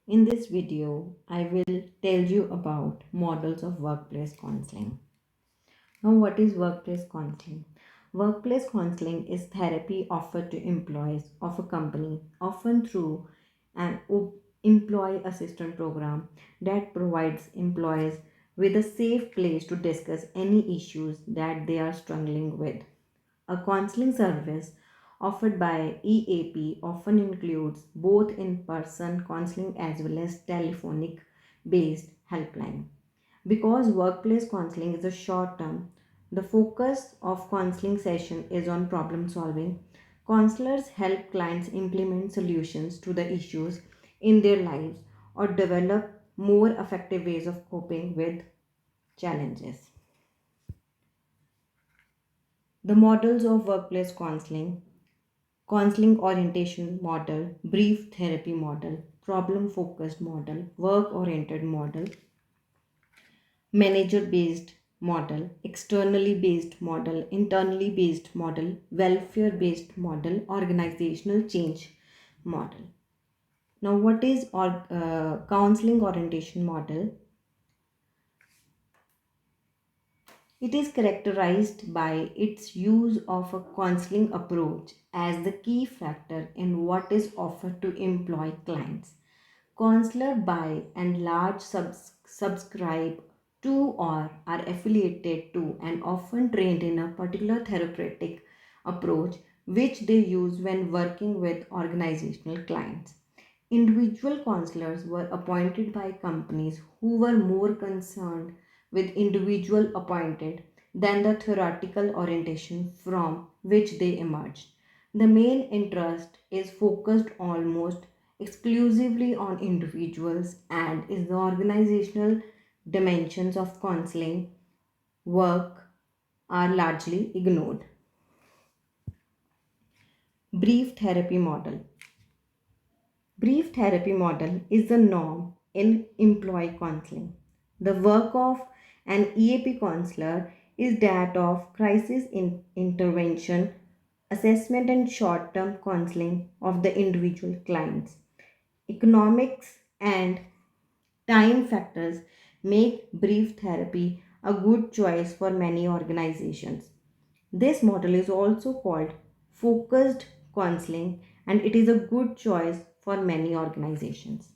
In this video, I will tell you about models of workplace counseling. Now, what is workplace counseling? Workplace counseling is therapy offered to employees of a company, often through an employee assistance program that provides employees with a safe place to discuss any issues that they are struggling with. A counseling service offered by EAP often includes both in person counseling as well as telephonic based helpline. Because workplace counseling is a short term, the focus of counseling session is on problem solving. Counselors help clients implement solutions to the issues in their lives or develop more effective ways of coping with challenges. The models of workplace counseling orientation model, brief therapy model, problem focused model, work oriented model, manager based model, externally based model, internally based model, welfare based model, organizational change model. Now, what is counseling orientation model? It is characterized by its use of a counseling approach as the key factor in what is offered to employ clients. Counselor by and large subscribe to or are affiliated to and often trained in a particular therapeutic approach which they use when working with organizational clients. Individual counselors were appointed by companies who were more concerned with individual appointed than the theoretical orientation from which they emerged. The main interest is focused almost exclusively on individuals and is the organizational dimensions of counseling work are largely ignored. Brief therapy model. Brief therapy model is the norm in employee counseling. The work of an EAP counselor is that of intervention, assessment, and short term counseling of the individual clients. Economics and time factors make brief therapy a good choice for many organizations. This model is also called focused counseling and it is a good choice for many organizations.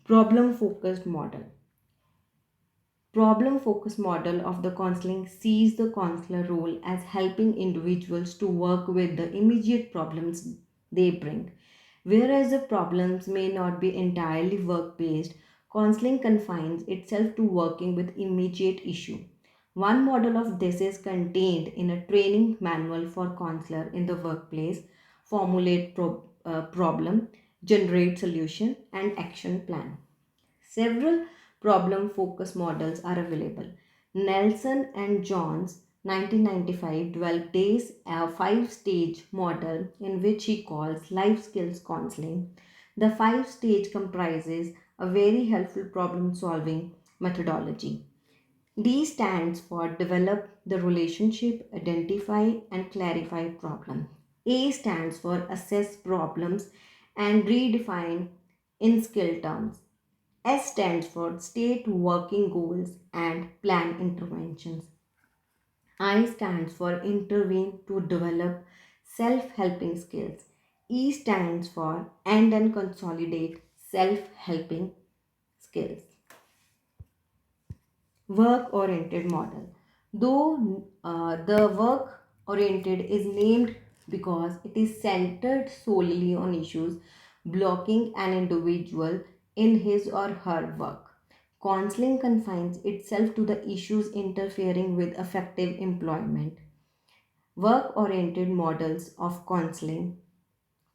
Problem focused model. Problem focused model of the counseling sees the counselor role as helping individuals to work with the immediate problems they bring. Whereas the problems may not be entirely work based, counseling confines itself to working with immediate issue. One model of this is contained in a training manual for counselor in the workplace, formulate problem, generate solution and action plan. Several problem focus models are available. Nelson and Johns 1995 developed a five-stage model in which he calls life skills counseling. The five-stage comprises a very helpful problem solving methodology. D stands for develop the relationship, identify and clarify problem. A stands for assess problems and redefine in skill terms. S stands for state working goals and plan interventions. I stands for intervene to develop self-helping skills. E stands for end and consolidate self-helping skills. Work oriented model. Though the work oriented is named because it is centered solely on issues blocking an individual in his or her work. Counseling confines itself to the issues interfering with effective employment. Work oriented models of counseling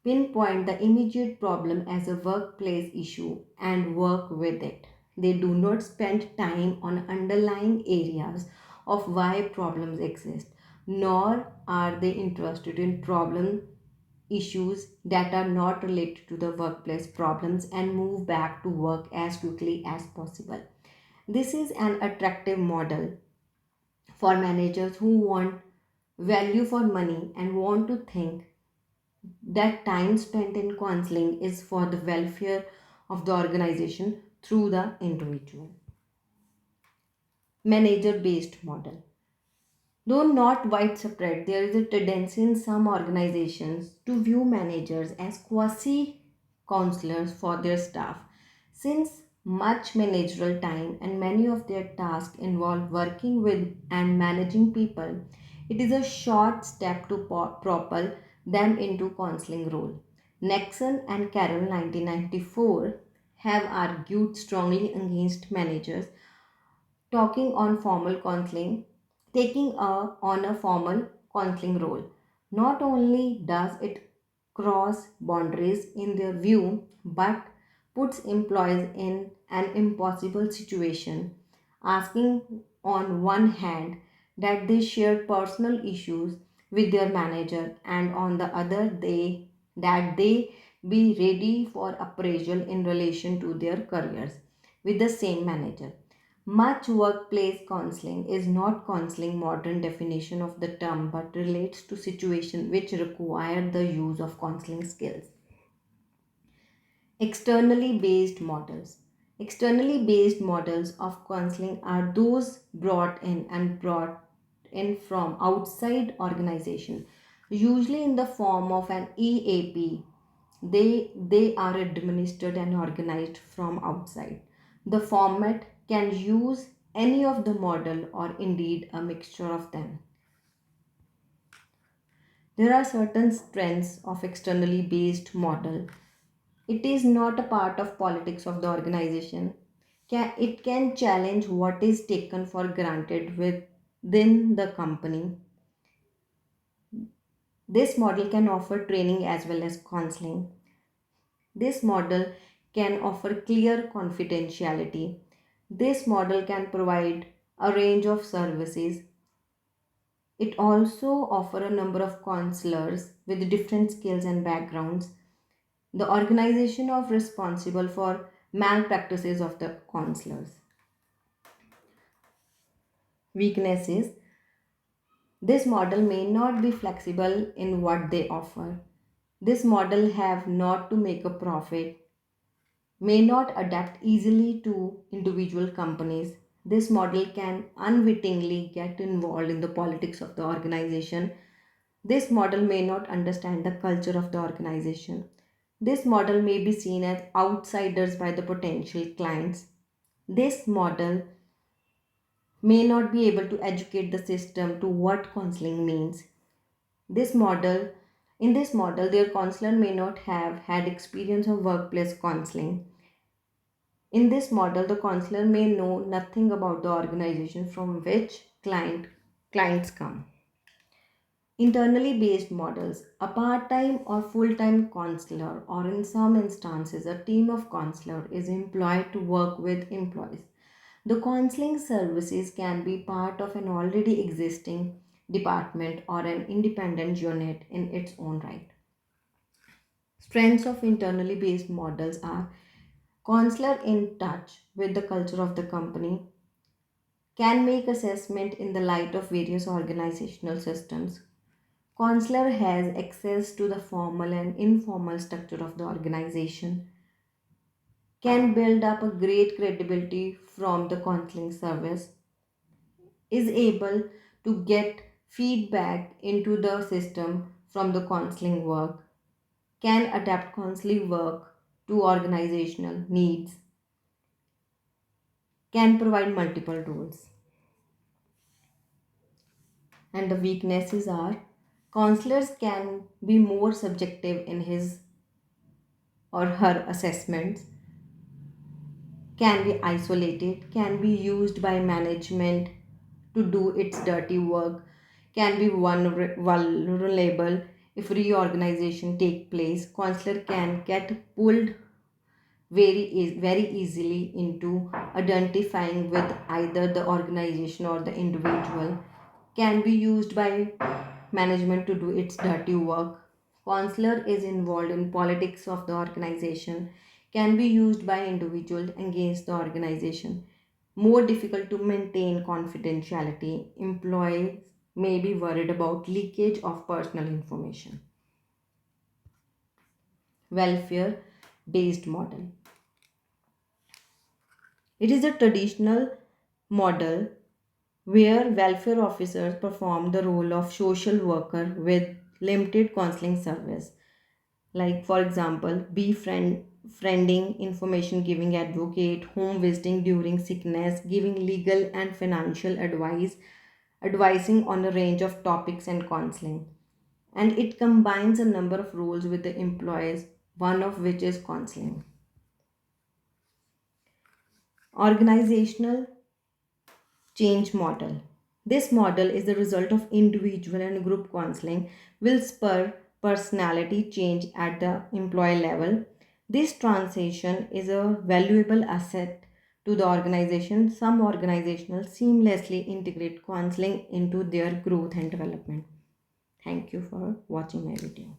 pinpoint the immediate problem as a workplace issue and work with it. They do not spend time on underlying areas of why problems exist, nor are they interested in problem issues that are not related to the workplace problems and move back to work as quickly as possible. This is an attractive model for managers who want value for money and want to think that time spent in counseling is for the welfare of the organization through the individual. Manager based model. Though not widespread, there is a tendency in some organizations to view managers as quasi counselors for their staff. Since much managerial time and many of their tasks involve working with and managing people, it is a short step to propel them into counseling role. Nixon and Carroll 1994 have argued strongly against managers talking on formal counseling, taking on a formal counseling role. Not only does it cross boundaries in their view, but puts employees in an impossible situation, asking on one hand that they share personal issues with their manager and on the other they be ready for appraisal in relation to their careers with the same manager. Much workplace counseling is not counseling modern definition of the term but relates to situations which require the use of counseling skills. Externally based models. Externally based models of counseling are those brought in from outside organization, usually in the form of an EAP. They are administered and organized from outside. The format can use any of the model or indeed a mixture of them. There are certain strengths of externally based model. It is not a part of politics of the organization. It can challenge what is taken for granted within the company. This model can offer training as well as counseling. This model can offer clear confidentiality. This model can provide a range of services. It also offers a number of counselors with different skills and backgrounds. The organization of responsible for malpractices of the counselors. Weaknesses. This model may not be flexible in what they offer. This model have not to make a profit, may not adapt easily to individual companies. This model can unwittingly get involved in the politics of the organization. This model may not understand the culture of the organization. This model may be seen as outsiders by the potential clients. This model may not be able to educate the system to what counseling means. This model, in this model, their counselor may not have had experience of workplace counseling. In this model, the counselor may know nothing about the organization from which clients come. Internally based models, a part-time or full-time counselor or in some instances a team of counselor is employed to work with employees. The counseling services can be part of an already existing department or an independent unit in its own right. Strengths of internally based models are counselor in touch with the culture of the company, can make assessment in the light of various organizational systems. Counselor has access to the formal and informal structure of the organization, can build up a great credibility from the counseling service, is able to get feedback into the system from the counseling work, can adapt counseling work to organizational needs, can provide multiple roles. And the weaknesses are counselors can be more subjective in his or her assessments, can be isolated, can be used by management to do its dirty work, can be vulnerable if reorganization take place. Counselor can get pulled very easily into identifying with either the organization or the individual, can be used by management to do its dirty work. Counselor is involved in politics of the organization, can be used by individuals against the organization. More difficult to maintain confidentiality. Employees may be worried about leakage of personal information. welfare based model. It is a traditional model where welfare officers perform the role of social worker with limited counseling service. Like, for example, befriending, information giving advocate, home visiting during sickness, giving legal and financial advice, advising on a range of topics and counseling. And it combines a number of roles with the employees, one of which is counseling. Organizational change model. This model is the result of individual and group counseling, will spur personality change at the employee level. This transition is a valuable asset to the organization. Some organizations seamlessly integrate counseling into their growth and development. Thank you for watching my video.